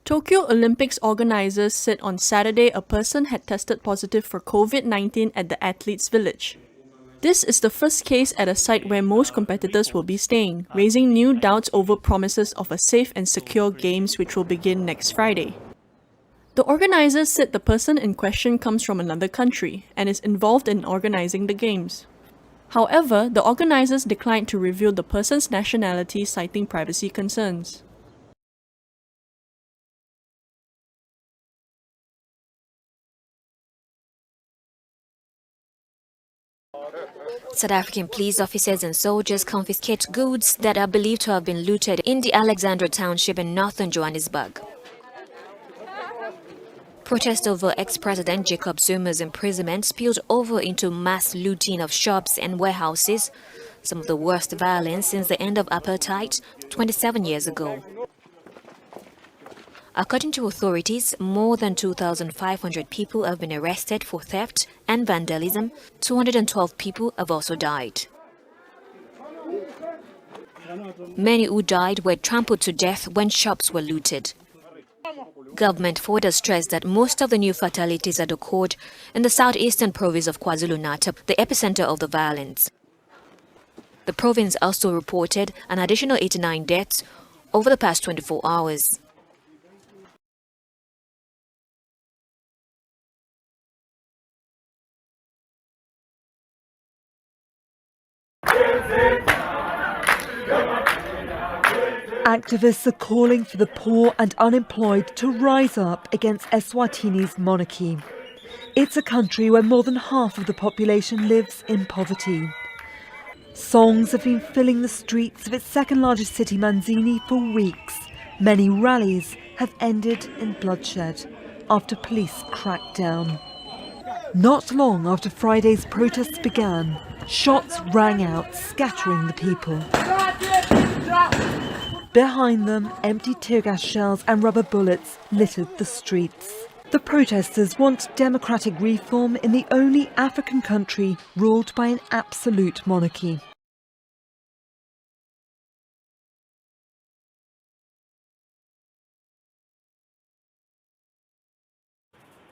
Tokyo Olympics organizers said on Saturday a person had tested positive for COVID-19 at the athletes' village. This is the first case at a site where most competitors will be staying, raising new doubts over promises of a safe and secure games which will begin next Friday. The organizers said the person in question comes from another country and is involved in organizing the games. However, the organizers declined to reveal the person's nationality, citing privacy concerns. South African police officers and soldiers confiscate goods that are believed to have been looted in the Alexandra township in northern Johannesburg. Protest over ex-president Jacob Zuma's imprisonment spilled over into mass looting of shops and warehouses, some of the worst violence since the end of apartheid 27 years ago. According to authorities, more than 2,500 people have been arrested for theft and vandalism. 212 people have also died. Many who died were trampled to death when shops were looted. Government further stressed that most of the new fatalities had occurred in the southeastern province of KwaZulu-Natal, the epicenter of the violence. The province also reported an additional 89 deaths over the past 24 hours. Activists are calling for the poor and unemployed to rise up against eSwatini's monarchy. It's a country where more than half of the population lives in poverty. Songs have been filling the streets of its second largest city, Manzini, for weeks. Many rallies have ended in bloodshed after police cracked down. Not long after Friday's protests began, shots rang out, scattering the people. Behind them, empty tear gas shells and rubber bullets littered the streets. The protesters want democratic reform in the only African country ruled by an absolute monarchy.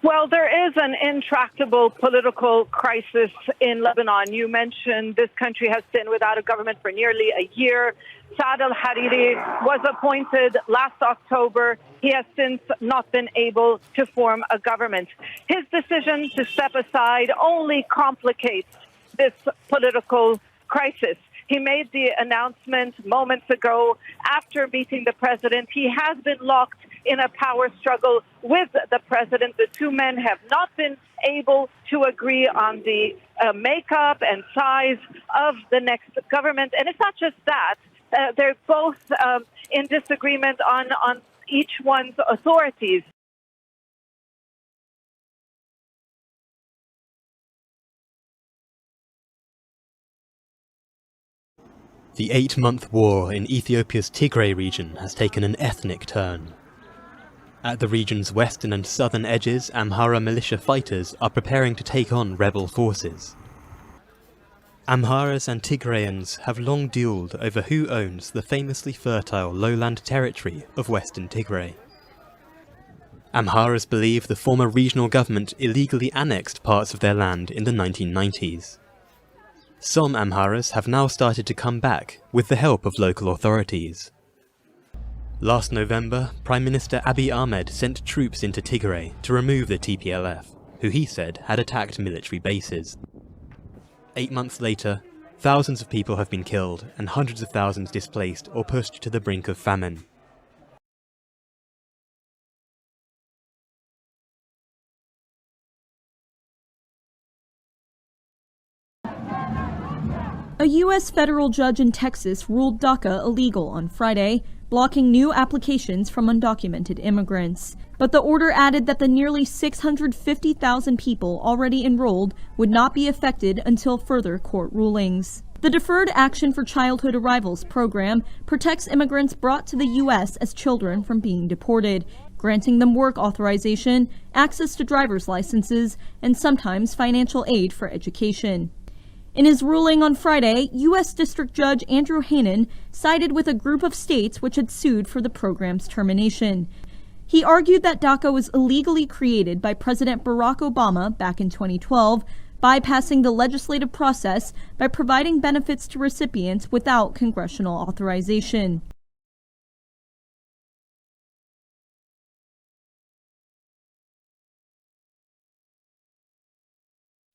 Well, there is an intractable political crisis in Lebanon. You mentioned this country has been without a government for nearly a year. Saad Hariri was appointed last October. He has since not been able to form a government. His decision to step aside only complicates this political crisis. He made the announcement moments ago after meeting the president. He has been locked in a power struggle with the president. The two men have not been able to agree on the makeup and size of the next government. And it's not just that. They're both in disagreement on each one's authorities. The 8-month war in Ethiopia's Tigray region has taken an ethnic turn. At the region's western and southern edges, Amhara militia fighters are preparing to take on rebel forces. Amharas and Tigrayans have long duelled over who owns the famously fertile lowland territory of western Tigray. Amharas believe the former regional government illegally annexed parts of their land in the 1990s. Some Amharas have now started to come back with the help of local authorities. Last November, Prime Minister Abiy Ahmed sent troops into Tigray to remove the TPLF, who he said had attacked military bases. 8 months later, thousands of people have been killed and hundreds of thousands displaced or pushed to the brink of famine. A U.S. federal judge in Texas ruled DACA illegal on Friday, blocking new applications from undocumented immigrants. But the order added that the nearly 650,000 people already enrolled would not be affected until further court rulings. The Deferred Action for Childhood Arrivals program protects immigrants brought to the U.S. as children from being deported, granting them work authorization, access to driver's licenses, and sometimes financial aid for education. In his ruling on Friday, U.S. District Judge Andrew Hanen sided with a group of states which had sued for the program's termination. He argued that DACA was illegally created by President Barack Obama back in 2012, bypassing the legislative process by providing benefits to recipients without congressional authorization.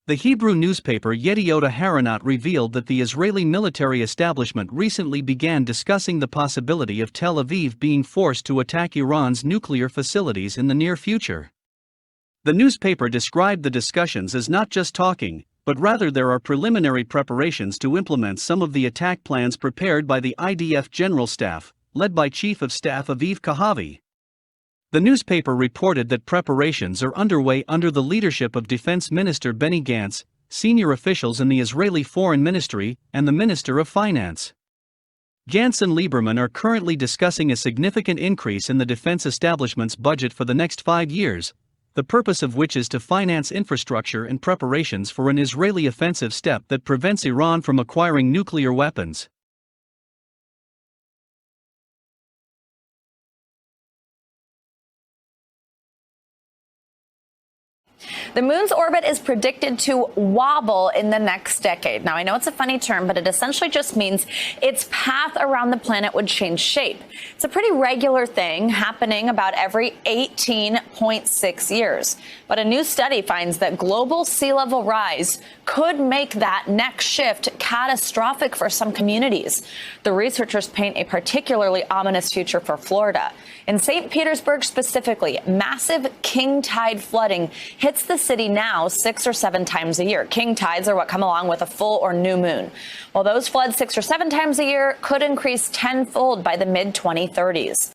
The Hebrew newspaper Yediot Aharonot revealed that the Israeli military establishment recently began discussing the possibility of Tel Aviv being forced to attack Iran's nuclear facilities in the near future. The newspaper described the discussions as not just talking, but rather there are preliminary preparations to implement some of the attack plans prepared by the IDF General Staff, led by Chief of Staff Aviv Kohavi. The newspaper reported that preparations are underway under the leadership of Defense Minister Benny Gantz, senior officials in the Israeli Foreign Ministry, and the Minister of Finance. Gantz and Lieberman are currently discussing a significant increase in the defense establishment's budget for the next 5 years, the purpose of which is to finance infrastructure and preparations for an Israeli offensive step that prevents Iran from acquiring nuclear weapons. The moon's orbit is predicted to wobble in the next decade. Now, I know it's a funny term, but it essentially just means its path around the planet would change shape. It's a pretty regular thing happening about every 18.6 years. But a new study finds that global sea level rise could make that next shift catastrophic for some communities. The researchers paint a particularly ominous future for Florida. In St. Petersburg specifically, massive king tide flooding hits the city now 6 or 7 times a year. King tides are what come along with a full or new moon. While those floods 6 or 7 times a year could increase tenfold by the mid-2030s.